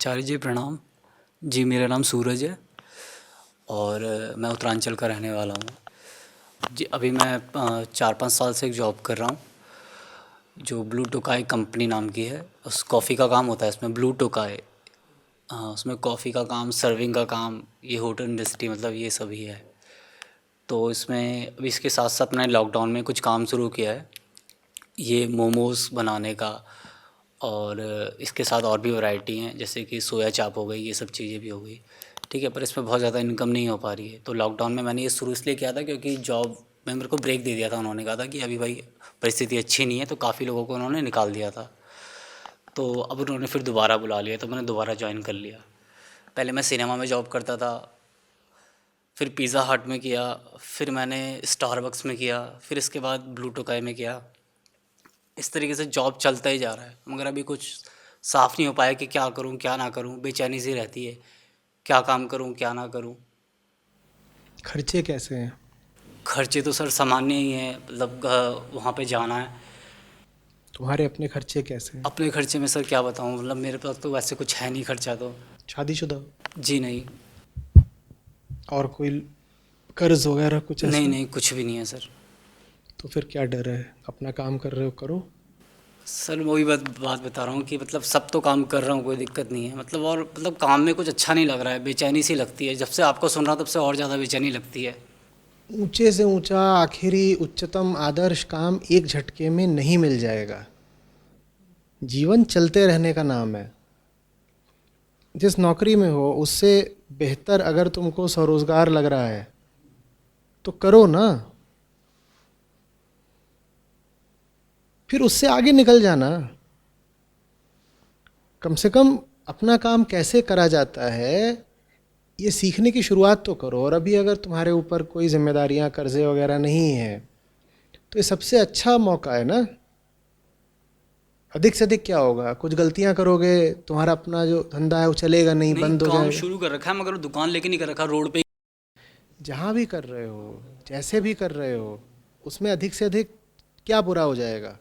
आचार्य जी प्रणाम। जी मेरा नाम सूरज है और मैं उत्तरांचल का रहने वाला हूँ। जी अभी मैं 4-5 साल से एक जॉब कर रहा हूँ जो ब्लू टोकाई कंपनी नाम की है। उस कॉफ़ी का काम होता है इसमें, ब्लू टोकाई। हाँ, उसमें कॉफ़ी का काम, सर्विंग का काम, ये होटल इंडस्ट्री मतलब ये सभी है। तो इसमें अभी इसके साथ साथ मैंने लॉकडाउन में कुछ काम शुरू किया है, ये मोमोज़ बनाने का। और इसके साथ और भी वैरायटी हैं जैसे कि सोया चाप हो गई, ये सब चीज़ें भी हो गई। ठीक है, पर इसमें बहुत ज़्यादा इनकम नहीं हो पा रही है। तो लॉकडाउन में मैंने ये शुरू इसलिए किया था क्योंकि जॉब में मेरे को ब्रेक दे दिया था। उन्होंने कहा था कि अभी भाई परिस्थिति अच्छी नहीं है, तो काफ़ी लोगों को उन्होंने निकाल दिया था। तो अब उन्होंने फिर दोबारा बुला लिया, तो मैंने दोबारा ज्वाइन कर लिया। पहले मैं सिनेमा में जॉब करता था, फिर पिज़्ज़ा हट में किया, फिर मैंने स्टारबक्स में किया, फिर इसके बाद ब्लू टोकाई में किया। इस तरीके से जॉब चलता ही जा रहा है, मगर अभी कुछ साफ़ नहीं हो पाया कि क्या करूं क्या ना करूं। बेचैनी सी रहती है, क्या काम करूं क्या ना करूं। खर्चे कैसे हैं? खर्चे तो सर सामान्य ही हैं, मतलब वहाँ पे जाना है। तुम्हारे अपने खर्चे कैसे हैं? अपने खर्चे में सर क्या बताऊं, मतलब मेरे पास तो वैसे कुछ है नहीं खर्चा तो। शादीशुदा? जी नहीं। और कोई कर्ज वगैरह कुछ नहीं ऐसा? नहीं, कुछ भी नहीं है सर। तो फिर क्या डर है? अपना काम कर रहे हो, करो। सर वही बात बता रहा हूँ कि मतलब सब तो काम कर रहा हूँ, कोई दिक्कत नहीं है मतलब। और मतलब काम में कुछ अच्छा नहीं लग रहा है, बेचैनी सी लगती है। जब से आपको सुन रहा हूँ तब से और ज़्यादा बेचैनी लगती है। ऊंचे से ऊंचा आखिरी उच्चतम आदर्श काम एक झटके में नहीं मिल जाएगा। जीवन चलते रहने का नाम है। जिस नौकरी में हो उससे बेहतर अगर तुमको स्वरोजगार लग रहा है तो करो ना। फिर उससे आगे निकल जाना। कम से कम अपना काम कैसे करा जाता है ये सीखने की शुरुआत तो करो। और अभी अगर तुम्हारे ऊपर कोई जिम्मेदारियां, कर्जे वगैरह नहीं है तो ये सबसे अच्छा मौका है ना। अधिक से अधिक क्या होगा, कुछ गलतियां करोगे, तुम्हारा अपना जो धंधा है वो चलेगा नहीं, नहीं, बंद हो काम जाएगा। शुरू कर रखा है मगर दुकान लेके नहीं कर रखा, रोड पे। जहाँ भी कर रहे हो, जैसे भी कर रहे हो, उसमें अधिक से अधिक क्या बुरा हो जाएगा?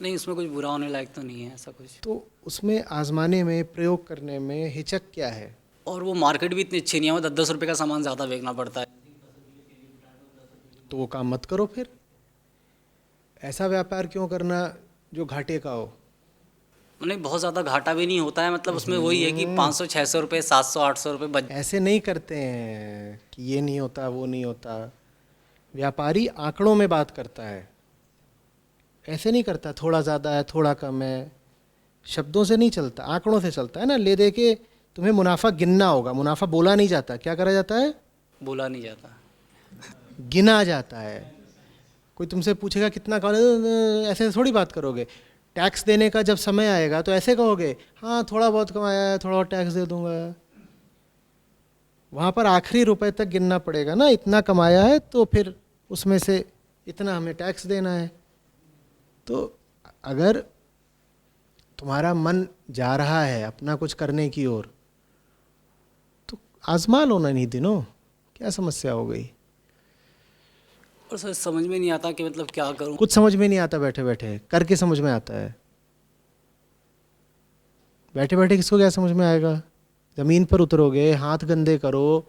नहीं, उसमें कुछ बुरा होने लायक तो नहीं है ऐसा कुछ। तो उसमें आजमाने में, प्रयोग करने में हिचक क्या है? और वो मार्केट भी इतनी अच्छी नहीं है, वो 10-10 रुपये का सामान ज़्यादा बेचना पड़ता है। तो वो काम मत करो फिर। ऐसा व्यापार क्यों करना जो घाटे का हो? नहीं, बहुत ज़्यादा घाटा भी नहीं होता है, मतलब उसमें वही है कि हम्म, 500-600 रुपये, 700-800 रुपये बच। ऐसे नहीं करते हैं कि ये नहीं होता वो नहीं होता। व्यापारी आंकड़ों में बात करता है। ऐसे नहीं करता थोड़ा ज़्यादा है थोड़ा कम है। शब्दों से नहीं चलता, आंकड़ों से चलता है ना। ले दे के तुम्हें मुनाफा गिनना होगा। मुनाफा बोला नहीं जाता, क्या करा जाता है? बोला नहीं जाता। गिना जाता है। कोई तुमसे पूछेगा कितना कमाया, ऐसे थोड़ी बात करोगे। टैक्स देने का जब समय आएगा तो ऐसे कहोगे, हाँ थोड़ा बहुत कमाया है, थोड़ा और टैक्स दे दूंगा। वहाँ पर आखिरी रुपए तक गिनना पड़ेगा ना। इतना कमाया है तो फिर उसमें से इतना हमें टैक्स देना है। तो अगर तुम्हारा मन जा रहा है अपना कुछ करने की ओर तो आजमा लो ना इन्हीं दिनों। क्या समस्या हो गई? और सर समझ में नहीं आता कि मतलब क्या करूं। कुछ समझ में नहीं आता, बैठे बैठे करके समझ में आता है। बैठे बैठे किसको क्या समझ में आएगा? ज़मीन पर उतरोगे, हाथ गंदे करो,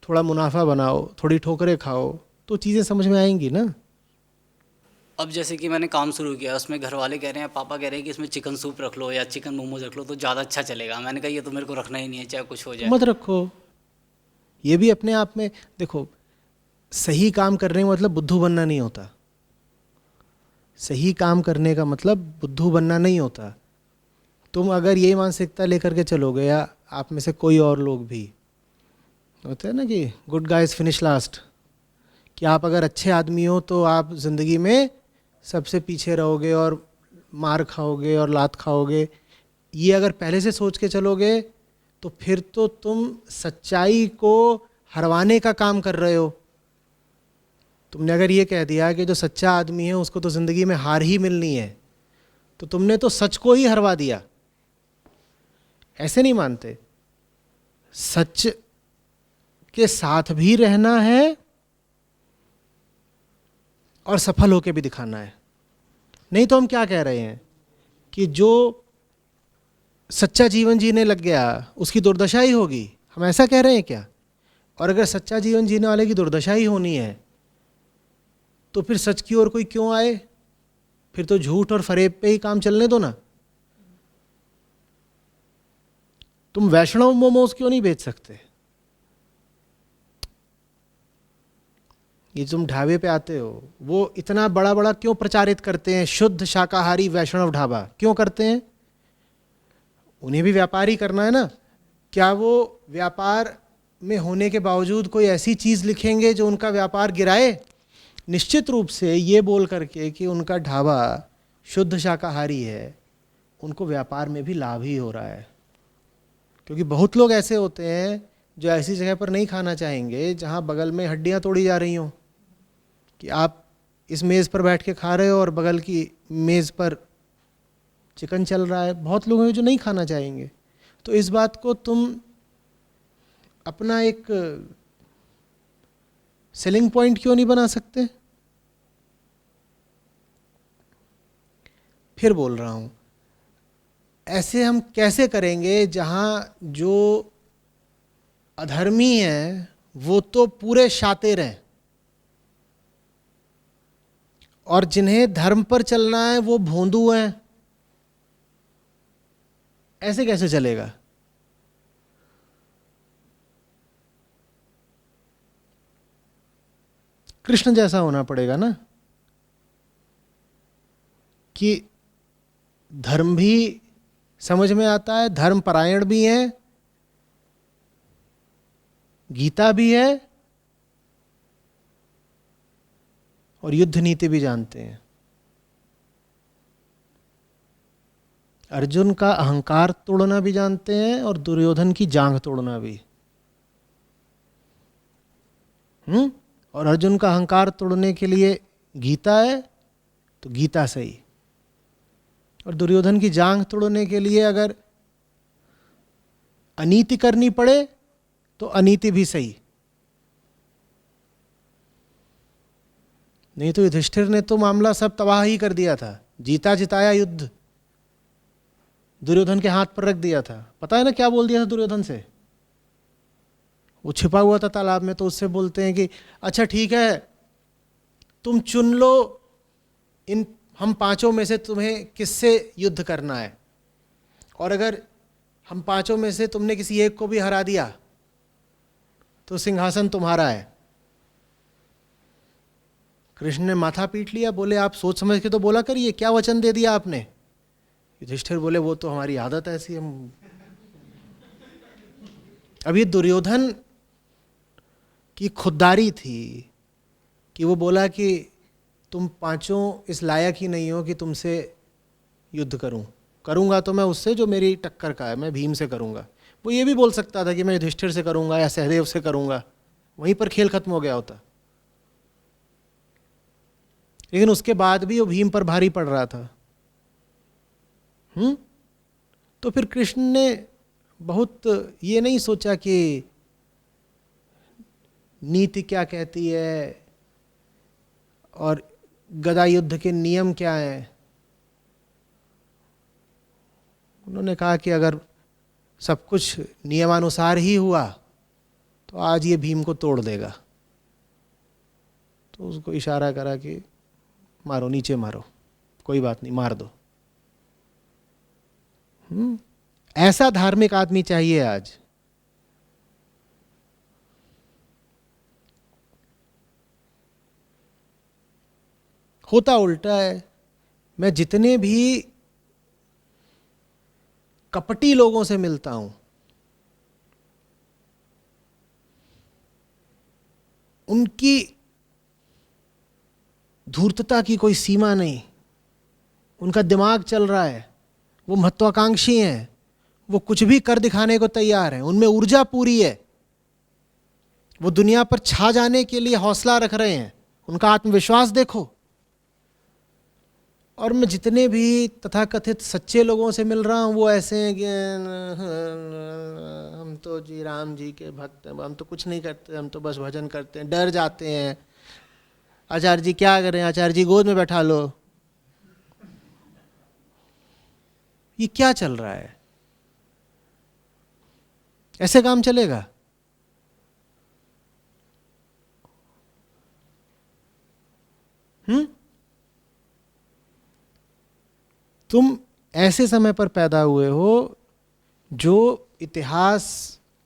थोड़ा मुनाफा बनाओ, थोड़ी ठोकरें खाओ, तो चीज़ें समझ में आएंगी ना। अब जैसे कि मैंने काम शुरू किया, उसमें घर वाले कह रहे हैं, पापा कह रहे हैं कि इसमें चिकन सूप रख लो या चिकन मोमोज रख लो तो ज़्यादा अच्छा चलेगा। मैंने कहा ये तो मेरे को रखना ही नहीं है, चाहे कुछ हो तो जाए। मत रखो। ये भी अपने आप में देखो, सही काम करने का मतलब बुद्धू बनना नहीं होता। सही काम करने का मतलब बुद्धू बनना नहीं होता। तुम अगर ये मानसिकता लेकर के चलोगे, या आप में से कोई और लोग भी होते हैं ना कि गुड गाइज फिनिश लास्ट, कि आप अगर अच्छे आदमी हो तो आप ज़िंदगी में सबसे पीछे रहोगे और मार खाओगे और लात खाओगे। ये अगर पहले से सोच के चलोगे तो फिर तो तुम सच्चाई को हरवाने का काम कर रहे हो। तुमने अगर ये कह दिया कि जो सच्चा आदमी है उसको तो ज़िंदगी में हार ही मिलनी है, तो तुमने तो सच को ही हरवा दिया। ऐसे नहीं मानते। सच के साथ भी रहना है और सफल होकर भी दिखाना है। नहीं तो हम क्या कह रहे हैं कि जो सच्चा जीवन जीने लग गया उसकी दुर्दशा ही होगी, हम ऐसा कह रहे हैं क्या? और अगर सच्चा जीवन जीने वाले की दुर्दशा ही होनी है तो फिर सच की ओर कोई क्यों आए? फिर तो झूठ और फरेब पे ही काम चलने दो ना। तुम वैष्णव मोमोज क्यों नहीं बेच सकते? ये तुम ढाबे पे आते हो, वो इतना बड़ा बड़ा क्यों प्रचारित करते हैं शुद्ध शाकाहारी वैष्णव ढाबा? क्यों करते हैं? उन्हें भी व्यापार ही करना है ना। क्या वो व्यापार में होने के बावजूद कोई ऐसी चीज़ लिखेंगे जो उनका व्यापार गिराए? निश्चित रूप से ये बोल करके कि उनका ढाबा शुद्ध शाकाहारी है, उनको व्यापार में भी लाभ ही हो रहा है। क्योंकि बहुत लोग ऐसे होते हैं जो ऐसी जगह पर नहीं खाना चाहेंगे जहाँ बगल में हड्डियाँ तोड़ी जा रही हों, कि आप इस मेज़ पर बैठ के खा रहे हो और बगल की मेज़ पर चिकन चल रहा है। बहुत लोग हैं जो नहीं खाना चाहेंगे। तो इस बात को तुम अपना एक सेलिंग पॉइंट क्यों नहीं बना सकते? फिर बोल रहा हूँ, ऐसे हम कैसे करेंगे जहाँ जो अधर्मी हैं वो तो पूरे शातिर हैं और जिन्हें धर्म पर चलना है वो भोंदू हैं? ऐसे कैसे चलेगा? कृष्ण जैसा होना पड़ेगा ना, कि धर्म भी समझ में आता है, धर्म परायण भी है, गीता भी है और युद्ध नीति भी जानते हैं। अर्जुन का अहंकार तोड़ना भी जानते हैं और दुर्योधन की जांघ तोड़ना भी। और अर्जुन का अहंकार तोड़ने के लिए गीता है तो गीता सही, और दुर्योधन की जांघ तोड़ने के लिए अगर अनीति करनी पड़े तो अनीति भी सही। नहीं तो युधिष्ठिर ने तो मामला सब तबाह ही कर दिया था, जीता जिताया युद्ध दुर्योधन के हाथ पर रख दिया था। पता है ना क्या बोल दिया था दुर्योधन से? वो छिपा हुआ था तालाब में, तो उससे बोलते हैं कि अच्छा ठीक है, तुम चुन लो इन हम पांचों में से तुम्हें किससे युद्ध करना है, और अगर हम पांचों में से तुमने किसी एक को भी हरा दिया तो सिंहासन तुम्हारा है। कृष्ण ने माथा पीट लिया, बोले आप सोच समझ के तो बोला करिए, क्या वचन दे दिया आपने? युधिष्ठिर बोले वो तो हमारी आदत है ऐसी, हम। अभी दुर्योधन की खुददारी थी कि वो बोला कि तुम पांचों इस लायक ही नहीं हो कि तुमसे युद्ध करूं, करूंगा तो मैं उससे जो मेरी टक्कर का है, मैं भीम से करूंगा। वो ये भी बोल सकता था कि मैं युधिष्ठिर से करूंगा या सहदेव से करूंगा, वहीं पर खेल खत्म हो गया होता। लेकिन उसके बाद भी वो भीम पर भारी पड़ रहा था। तो फिर कृष्ण ने बहुत ये नहीं सोचा कि नीति क्या कहती है और गदा युद्ध के नियम क्या हैं। उन्होंने कहा कि अगर सब कुछ नियमानुसार ही हुआ तो आज ये भीम को तोड़ देगा। तो उसको इशारा करा कि मारो, नीचे मारो, कोई बात नहीं, मार दो। ऐसा धार्मिक आदमी चाहिए आज। होता उल्टा है। मैं जितने भी कपटी लोगों से मिलता हूं, उनकी धूर्तता की कोई सीमा नहीं। उनका दिमाग चल रहा है, वो महत्वाकांक्षी हैं, वो कुछ भी कर दिखाने को तैयार हैं, उनमें ऊर्जा पूरी है, वो दुनिया पर छा जाने के लिए हौसला रख रहे हैं, उनका आत्मविश्वास देखो। और मैं जितने भी तथाकथित सच्चे लोगों से मिल रहा हूँ वो ऐसे हैं कि हम तो जी राम जी के भक्त हैं, हम तो कुछ नहीं करते, हम तो बस भजन करते हैं, डर जाते हैं। आचार्य जी क्या करें, आचार्य जी गोद में बैठा लो। ये क्या चल रहा है? ऐसे काम चलेगा? तुम ऐसे समय पर पैदा हुए हो जो इतिहास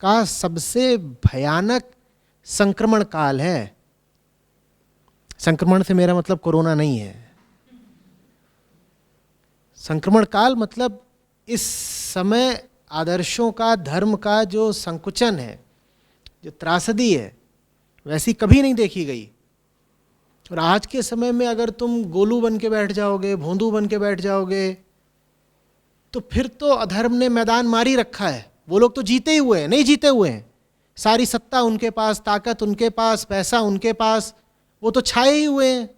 का सबसे भयानक संक्रमण काल है। संक्रमण से मेरा मतलब कोरोना नहीं है। संक्रमण काल मतलब इस समय आदर्शों का, धर्म का जो संकुचन है, जो त्रासदी है, वैसी कभी नहीं देखी गई। और आज के समय में अगर तुम गोलू बन के बैठ जाओगे, भोंदू बन के बैठ जाओगे, तो फिर तो अधर्म ने मैदान मारी रखा है। वो लोग तो जीते ही हुए हैं, नहीं जीते हुए हैं। सारी सत्ता उनके पास, ताकत उनके पास, पैसा उनके पास, वो तो छाए ही हुए हैं,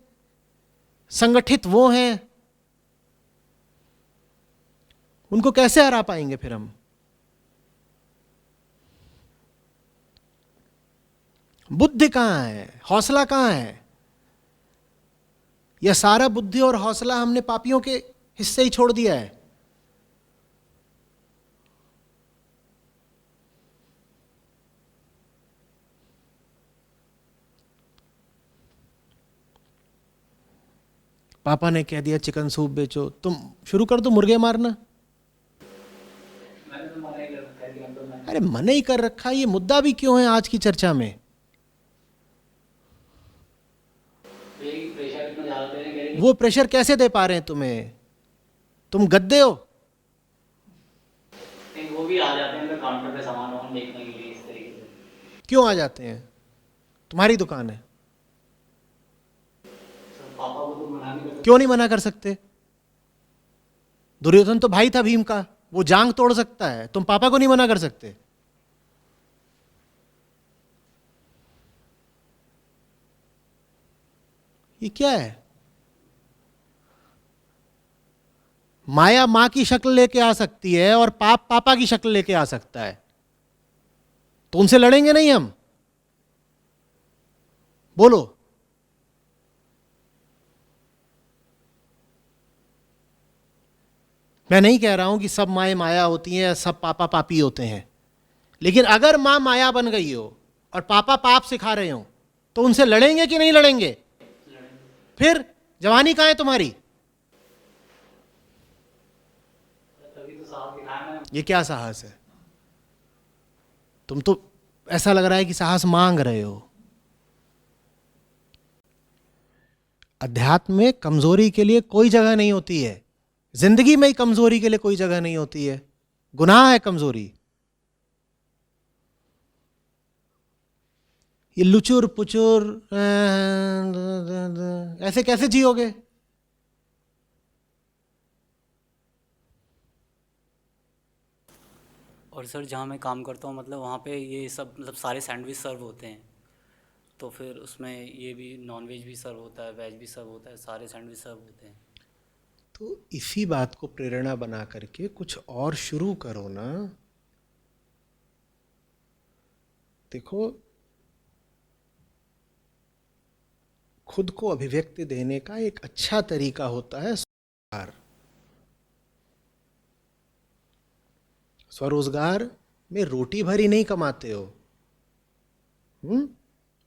संगठित वो हैं। उनको कैसे हरा पाएंगे फिर हम? बुद्धि कहाँ है? हौसला कहाँ है? यह सारा बुद्धि और हौसला हमने पापियों के हिस्से ही छोड़ दिया है। पापा ने कह दिया चिकन सूप बेचो, तुम शुरू कर दो मुर्गे मारना। अरे मना ही कर रखा, ये मुद्दा भी क्यों है आज की चर्चा में? वो प्रेशर कैसे दे पा रहे हैं तुम्हें? तुम गद्दे हो। वो भी आ जाते हैं काउंटर पे सामान वामान देखने के लिए, इस तरीके से। क्यों आ जाते हैं? तुम्हारी दुकान है, पापा को तो मना नहीं कर सकते। क्यों नहीं मना कर सकते? दुर्योधन तो भाई था भीम का, वो जांग तोड़ सकता है, तुम पापा को नहीं मना कर सकते? ये क्या है? माया मां की शक्ल लेके आ सकती है और पाप पापा की शक्ल लेके आ सकता है। तो उनसे लड़ेंगे नहीं हम? बोलो। मैं नहीं कह रहा हूं कि सब माएँ माया होती हैं, सब पापा पापी होते हैं, लेकिन अगर मां माया बन गई हो और पापा पाप सिखा रहे हो, तो उनसे लड़ेंगे कि नहीं लड़ेंगे? फिर जवानी कहां है तुम्हारी? तभी तो साहब दिखाया मैंने। ये क्या साहस है? तुम तो ऐसा लग रहा है कि साहस मांग रहे हो। अध्यात्म में कमजोरी के लिए कोई जगह नहीं होती है। जिंदगी में ही कमजोरी के लिए कोई जगह नहीं होती है। गुनाह है कमजोरी। ये लुचुर पुचुर ऐसे कैसे जियोगे? और सर जहाँ मैं काम करता हूँ मतलब वहाँ पे ये सब मतलब सारे सैंडविच सर्व होते हैं, तो फिर उसमें ये भी नॉन वेज भी सर्व होता है, वेज भी सर्व होता है, सारे सैंडविच सर्व होते हैं। तो इसी बात को प्रेरणा बना करके कुछ और शुरू करो ना। देखो, खुद को अभिव्यक्ति देने का एक अच्छा तरीका होता है स्वरोजगार। स्वरोजगार में रोटी भरी नहीं कमाते हो,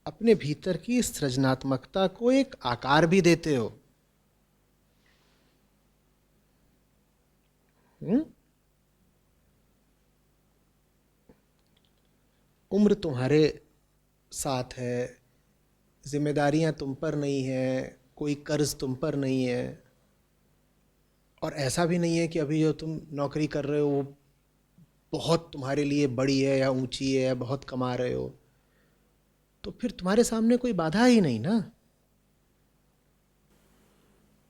अपने भीतर की सृजनात्मकता को एक आकार भी देते हो। उम्र तुम्हारे साथ है, जिम्मेदारियां तुम पर नहीं है, कोई कर्ज तुम पर नहीं है, और ऐसा भी नहीं है कि अभी जो तुम नौकरी कर रहे हो वो बहुत तुम्हारे लिए बड़ी है या ऊंची है या बहुत कमा रहे हो। तो फिर तुम्हारे सामने कोई बाधा ही नहीं ना।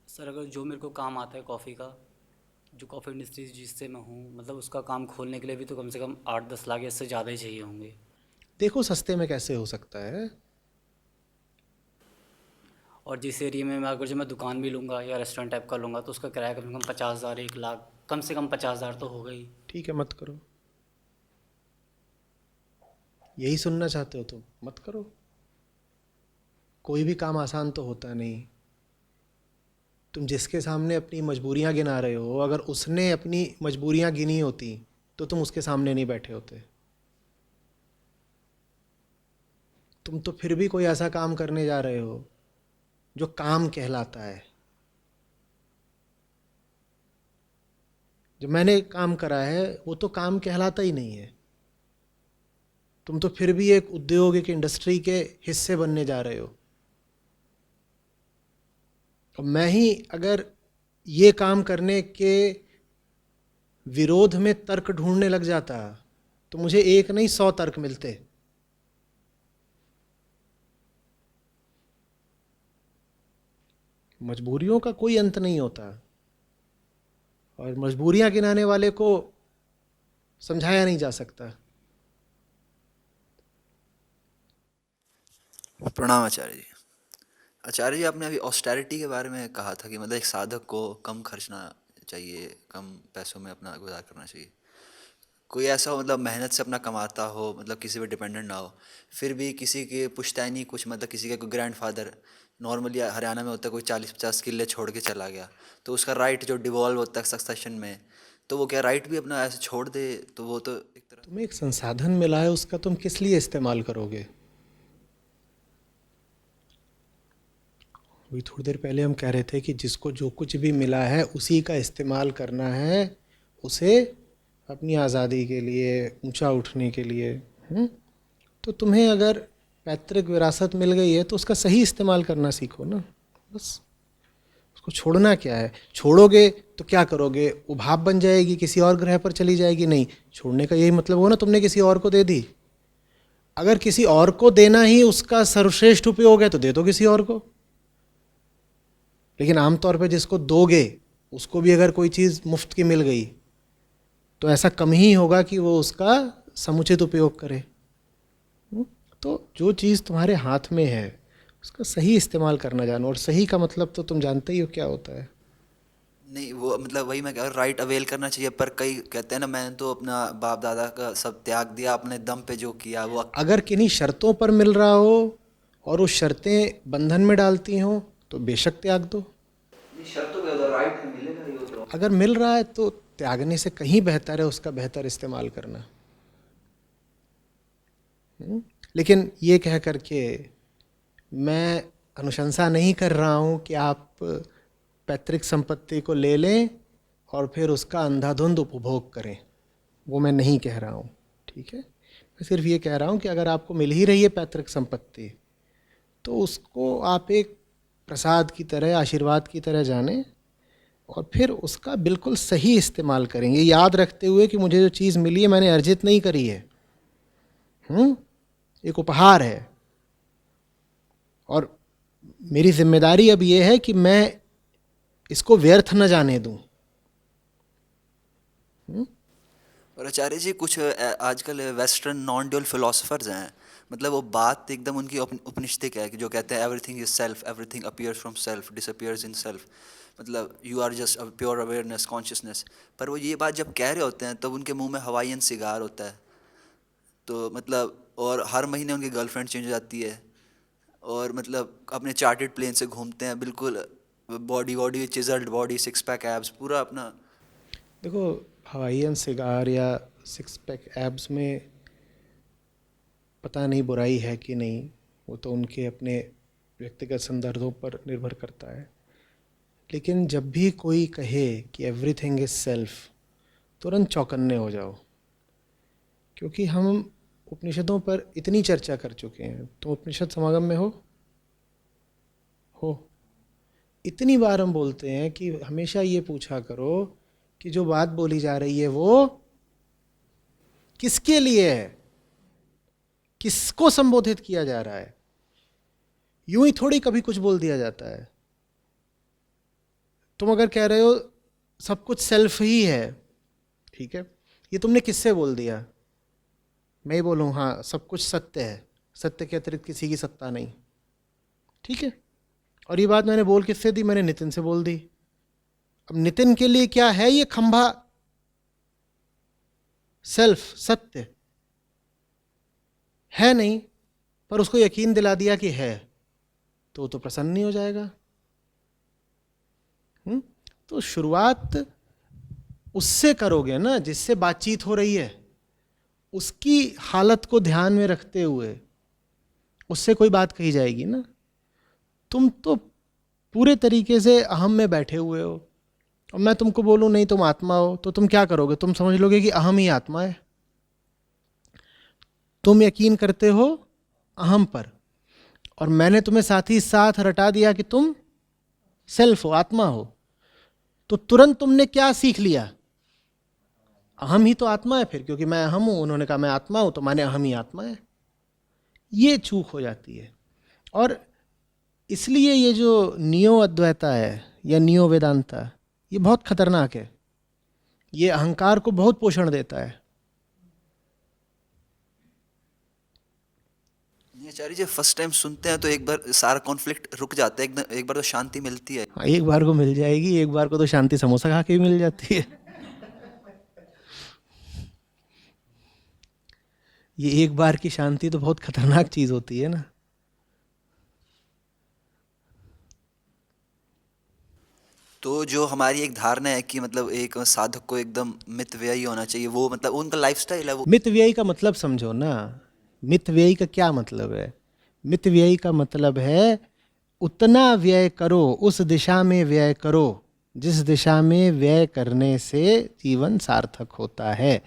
सर अगर जो मेरे को काम आता है कॉफ़ी का, जो कॉफ़ी इंडस्ट्री जिससे मैं हूँ, मतलब उसका काम खोलने के लिए भी तो कम से कम 8-10 लाख या इससे ज़्यादा ही चाहिए होंगे। देखो सस्ते में कैसे हो सकता है। और जिस एरिया में मैं अगर जो मैं दुकान भी लूँगा या रेस्टोरेंट टाइप का लूँगा तो उसका किराया कम से कम 50,000, 1 लाख, कम से कम 50,000 तो होगा ही। ठीक है, मत करो। यही सुनना चाहते हो तुम? मत करो। कोई भी काम आसान तो होता नहीं। तुम जिसके सामने अपनी मजबूरियां गिना रहे हो, अगर उसने अपनी मजबूरियां गिनी होती तो तुम उसके सामने नहीं बैठे होते। तुम तो फिर भी कोई ऐसा काम करने जा रहे हो जो काम कहलाता है। जो मैंने काम करा है वो तो काम कहलाता ही नहीं है। तुम तो फिर भी एक उद्योग, एक इंडस्ट्री के हिस्से बनने जा रहे हो। और मैं ही अगर ये काम करने के विरोध में तर्क ढूंढने लग जाता तो मुझे एक नहीं 100 तर्क मिलते। मजबूरियों का कोई अंत नहीं होता, और मजबूरियां गिनाने वाले को समझाया नहीं जा सकता। प्रणाम आचार्य जी। आचार्य जी, आपने अभी ऑस्टेरिटी के बारे में कहा था कि मतलब एक साधक को कम खर्चना चाहिए, कम पैसों में अपना गुजार करना चाहिए। कोई ऐसा हो मतलब मेहनत से अपना कमाता हो, मतलब किसी पे डिपेंडेंट ना हो, फिर भी किसी के पुश्तैनी कुछ मतलब किसी के कोई ग्रैंडफादर, नॉर्मली हरियाणा में होता है कोई 40-50 किले छोड़ के चला गया, तो उसका राइट जो डिवॉल्व होता है सक्सेशन में, तो वो क्या राइट भी अपना ऐसे छोड़ दे? तो वो तो एक तरह। तुम्हें एक संसाधन मिला है, उसका तुम किस लिए इस्तेमाल करोगे? अभी थोड़ी देर पहले हम कह रहे थे कि जिसको जो कुछ भी मिला है उसी का इस्तेमाल करना है, उसे अपनी आज़ादी के लिए, ऊंचा उठने के लिए। तो तुम्हें अगर पैतृक विरासत मिल गई है तो उसका सही इस्तेमाल करना सीखो ना, बस। उसको छोड़ना क्या है? छोड़ोगे तो क्या करोगे? वो भाप बन जाएगी, किसी और ग्रह पर चली जाएगी? नहीं, छोड़ने का यही मतलब हो ना, तुमने किसी और को दे दी। अगर किसी और को देना ही उसका सर्वश्रेष्ठ उपयोग है तो दे दो किसी और को। लेकिन आमतौर पे जिसको दोगे उसको भी अगर कोई चीज़ मुफ्त की मिल गई तो ऐसा कम ही होगा कि वो उसका समुचित उपयोग करे। तो जो चीज़ तुम्हारे हाथ में है उसका सही इस्तेमाल करना जानो, और सही का मतलब तो तुम जानते ही हो क्या होता है। नहीं, वो मतलब वही मैं कह रहा हूँ, राइट अवेल करना चाहिए, पर कई कहते हैं ना मैंने तो अपना बाप दादा का सब त्याग दिया, अपने दम पे जो किया वो। अगर किन्हीं शर्तों पर मिल रहा हो और वो शर्तें बंधन में डालती हों तो बेशक त्याग दो। शर्तों पे अगर राइट मिलेगा ही तो। अगर मिल रहा है तो त्यागने से कहीं बेहतर है उसका बेहतर इस्तेमाल करना। लेकिन ये कह करके मैं अनुशंसा नहीं कर रहा हूँ कि आप पैतृक संपत्ति को ले लें और फिर उसका अंधाधुंध उपभोग करें, वो मैं नहीं कह रहा हूँ, ठीक है। मैं सिर्फ ये कह रहा हूँ कि अगर आपको मिल ही रही है पैतृक संपत्ति तो उसको आप एक प्रसाद की तरह, आशीर्वाद की तरह जानें, और फिर उसका बिल्कुल सही इस्तेमाल करेंगे, याद रखते हुए कि मुझे जो चीज़ मिली है मैंने अर्जित नहीं करी है, एक उपहार है। और मेरी जिम्मेदारी अब ये है कि मैं इसको व्यर्थ न जाने दूं। और आचार्य जी, कुछ आजकल वेस्टर्न नॉन ड्यूअल फिलोसफर्स हैं, मतलब वो बात एकदम उनकी उपनिषदिक है कि जो कहते हैं everything is self, everything appears from self, disappears in self, मतलब you are just pure awareness, consciousness. पर वो ये बात जब कह रहे होते हैं तब उनके मुंह में हवाईयन सिगार होता है, तो मतलब और हर महीने उनकी गर्लफ्रेंड चेंज हो जाती है, और मतलब अपने चार्टेड प्लेन से घूमते हैं, बिल्कुल body body chiselled body, six pack abs, पूरा अपना। देखो, हवाईयन सिगार या सिक्स पैक एब्स में पता नहीं बुराई है कि नहीं, वो तो उनके अपने व्यक्तिगत संदर्भों पर निर्भर करता है। लेकिन जब भी कोई कहे कि एवरीथिंग इज सेल्फ, तुरंत चौकन्ने हो जाओ, क्योंकि हम उपनिषदों पर इतनी चर्चा कर चुके हैं। तुम उपनिषद समागम में हो? इतनी बार हम बोलते हैं कि हमेशा ये पूछा करो कि जो बात बोली जा रही है वो किसके लिए है, किसको संबोधित किया जा रहा है। यूं ही थोड़ी कभी कुछ बोल दिया जाता है। तुम अगर कह रहे हो सब कुछ सेल्फ ही है, ठीक है, ये तुमने किससे बोल दिया? मैं ही बोलूँ हाँ सब कुछ सत्य है, सत्य के अतिरिक्त किसी की सत्ता नहीं, ठीक है। और ये बात मैंने बोल किससे दी? मैंने नितिन से बोल दी। अब नितिन के लिए क्या है ये खंभा? सेल्फ, सत्य है नहीं, पर उसको यकीन दिला दिया कि है, तो वो तो प्रसन्न नहीं हो जाएगा। तो शुरुआत उससे करोगे ना जिससे बातचीत हो रही है, उसकी हालत को ध्यान में रखते हुए। उससे कोई बात कही जाएगी ना। तुम तो पूरे तरीके से अहम में बैठे हुए हो, और मैं तुमको बोलूँ नहीं तुम आत्मा हो, तो तुम क्या करोगे? तुम समझ लोगे कि अहम ही आत्मा है। तुम यकीन करते हो अहम पर, और मैंने तुम्हें साथ ही साथ रटा दिया कि तुम सेल्फ हो, आत्मा हो, तो तुरंत तुमने क्या सीख लिया? अहम ही तो आत्मा है फिर, क्योंकि मैं अहम हूं, उन्होंने कहा मैं आत्मा हूं, तो माने अहम ही आत्मा है। ये चूक हो जाती है। और इसलिए ये जो नियो अद्वैता है या नियो वेदांता, ये बहुत खतरनाक है। ये अहंकार को बहुत पोषण देता है। ये आचार्य जी फर्स्ट टाइम सुनते हैं तो एक बार सारा कॉन्फ्लिक्ट रुक जाता है, एकदम एक बार तो शांति मिलती है। हाँ, एक बार को मिल जाएगी, एक बार को तो शांति समोसा खा के भी मिल जाती है। ये एक बार की शांति तो बहुत खतरनाक चीज होती है ना। तो जो हमारी एक धारणा है कि मतलब एक साधक को एकदम मितव्ययी होना चाहिए, वो मतलब उनका लाइफस्टाइल है वो। मितव्ययी का मतलब समझो ना। मितव्ययी का क्या मतलब है? मितव्ययी का मतलब है उतना व्यय करो, उस दिशा में व्यय करो जिस दिशा में व्यय करने से जीवन सार्थक होता है।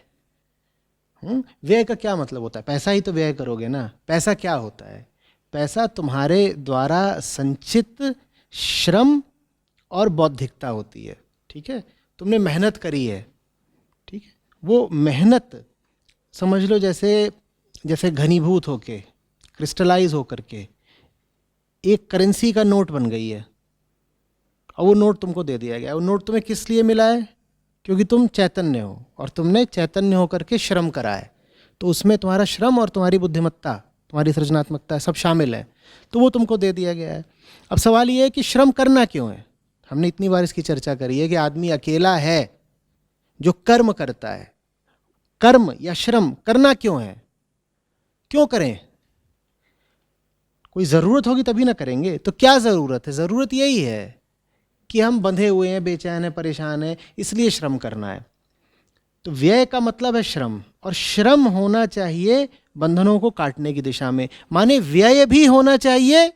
व्यय का क्या मतलब होता है? पैसा ही तो व्यय करोगे ना। पैसा क्या होता है? पैसा तुम्हारे द्वारा संचित श्रम और बौद्धिकता होती है। ठीक है, तुमने मेहनत करी है, ठीक है, वो मेहनत समझ लो जैसे घनीभूत होके, क्रिस्टलाइज होकर के एक करेंसी का नोट बन गई है, और वो नोट तुमको दे दिया गया। वो नोट तुम्हें किस लिए मिला है? क्योंकि तुम चैतन्य हो, और तुमने चैतन्य होकर के श्रम करा है, तो उसमें तुम्हारा श्रम और तुम्हारी बुद्धिमत्ता, तुम्हारी सृजनात्मकता सब शामिल है, तो वो तुमको दे दिया गया है। अब सवाल ये है कि श्रम करना क्यों है? हमने इतनी बार इसकी चर्चा करी है कि आदमी अकेला है जो कर्म करता है। कर्म या श्रम करना क्यों है? क्यों करें? कोई ज़रूरत होगी तभी ना करेंगे। तो क्या ज़रूरत है? ज़रूरत यही है कि हम बंधे हुए हैं, बेचैन हैं, परेशान हैं, इसलिए श्रम करना है। तो व्यय का मतलब है श्रम, और श्रम होना चाहिए बंधनों को काटने की दिशा में, माने व्यय भी होना चाहिए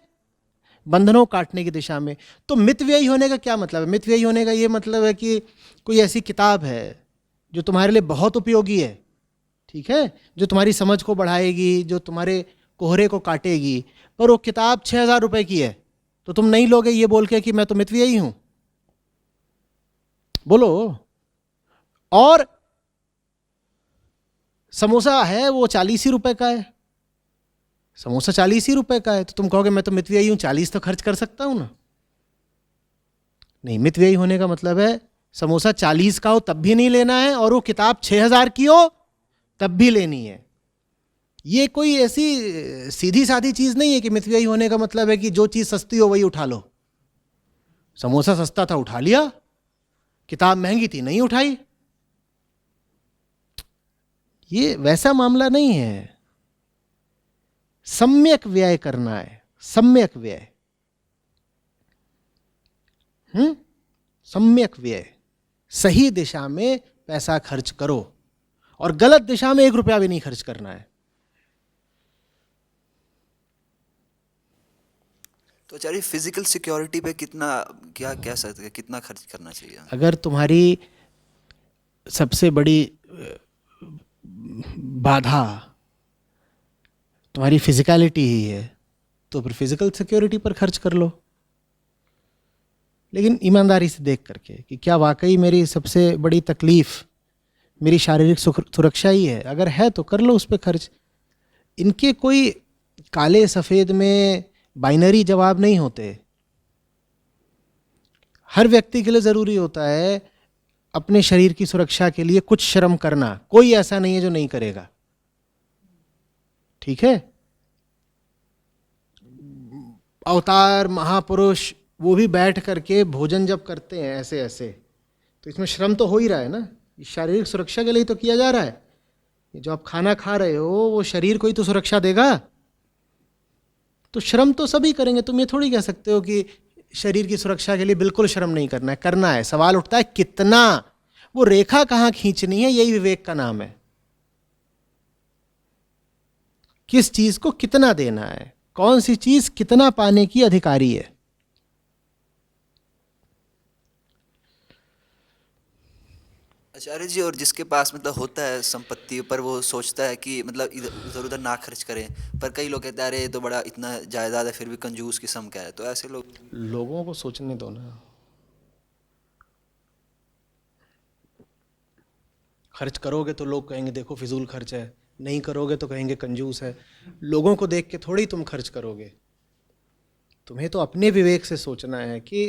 बंधनों को काटने की दिशा में। तो मितव्ययी होने का क्या मतलब है? मितव्ययी होने का ये मतलब है कि कोई ऐसी किताब है जो तुम्हारे लिए बहुत उपयोगी है, ठीक है, जो तुम्हारी समझ को बढ़ाएगी, जो तुम्हारे कोहरे को काटेगी, पर वो किताब 6,000 रुपए की है, तो तुम नहीं लोगे ये बोल के कि मैं तो मितव्ययी हूं? बोलो। और समोसा है वो 40 ही रुपए का है, समोसा 40 ही रुपए का है, तो तुम कहोगे मैं तो मितव्ययी हूं, 40 तो खर्च कर सकता हूं ना। नहीं, मितव्ययी होने का मतलब है समोसा 40 का हो तब भी नहीं लेना है, और वो किताब 6,000 की हो तब भी लेनी है। ये कोई ऐसी सीधी सादी चीज नहीं है कि मितव्ययी होने का मतलब है कि जो चीज सस्ती हो वही उठा लो। समोसा सस्ता था उठा लिया, किताब महंगी थी नहीं उठाई। ये वैसा मामला नहीं है। सम्यक व्यय करना है, सम्यक व्यय। सम्यक व्यय, सही दिशा में पैसा खर्च करो, और गलत दिशा में 1 रुपया भी नहीं खर्च करना है। तो आचार्य फिजिकल सिक्योरिटी पे कितना क्या कह सकते हैं, कितना खर्च करना चाहिए? अगर तुम्हारी सबसे बड़ी बाधा तुम्हारी फिजिकलिटी ही है, तो फिर फिजिकल सिक्योरिटी पर खर्च कर लो, लेकिन ईमानदारी से देख करके कि क्या वाकई मेरी सबसे बड़ी तकलीफ मेरी शारीरिक सुरक्षा ही है। अगर है तो कर लो उस पर खर्च। इनके कोई काले सफ़ेद में बाइनरी जवाब नहीं होते। हर व्यक्ति के लिए ज़रूरी होता है अपने शरीर की सुरक्षा के लिए कुछ श्रम करना। कोई ऐसा नहीं है जो नहीं करेगा, ठीक है। अवतार महापुरुष वो भी बैठ करके भोजन जब करते हैं ऐसे ऐसे, तो इसमें श्रम तो हो ही रहा है ना। शारीरिक सुरक्षा के लिए तो किया जा रहा है। ये जो आप खाना खा रहे हो वो शरीर को ही तो सुरक्षा देगा, तो श्रम तो सभी करेंगे। तुम ये थोड़ी कह सकते हो कि शरीर की सुरक्षा के लिए बिल्कुल श्रम नहीं करना है। करना है। सवाल उठता है कितना, वो रेखा कहाँ खींचनी है, यही विवेक का नाम है। किस चीज को कितना देना है। कौन सी चीज कितना पाने की अधिकारी है। आचार्य जी, और जिसके पास मतलब होता है संपत्ति, पर वो सोचता है कि मतलब इधर उधर ना खर्च करें, पर कई लोग कहते हैं अरे ये तो बड़ा इतना जायदाद है फिर भी कंजूस किस्म का है, तो ऐसे लोग। लोगों को सोचने दो ना। खर्च करोगे तो लोग कहेंगे देखो फिजूल खर्च है, नहीं करोगे तो कहेंगे कंजूस है। लोगों को देख के थोड़ी तुम खर्च करोगे। तुम्हें तो अपने विवेक से सोचना है कि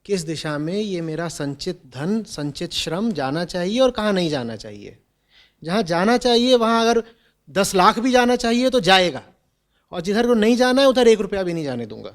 किस दिशा में ये मेरा संचित धन, संचित श्रम जाना चाहिए और कहाँ नहीं जाना चाहिए। जहाँ जाना चाहिए वहाँ अगर 10 लाख भी जाना चाहिए तो जाएगा, और जिधर को नहीं जाना है उधर 1 रुपया भी नहीं जाने दूंगा।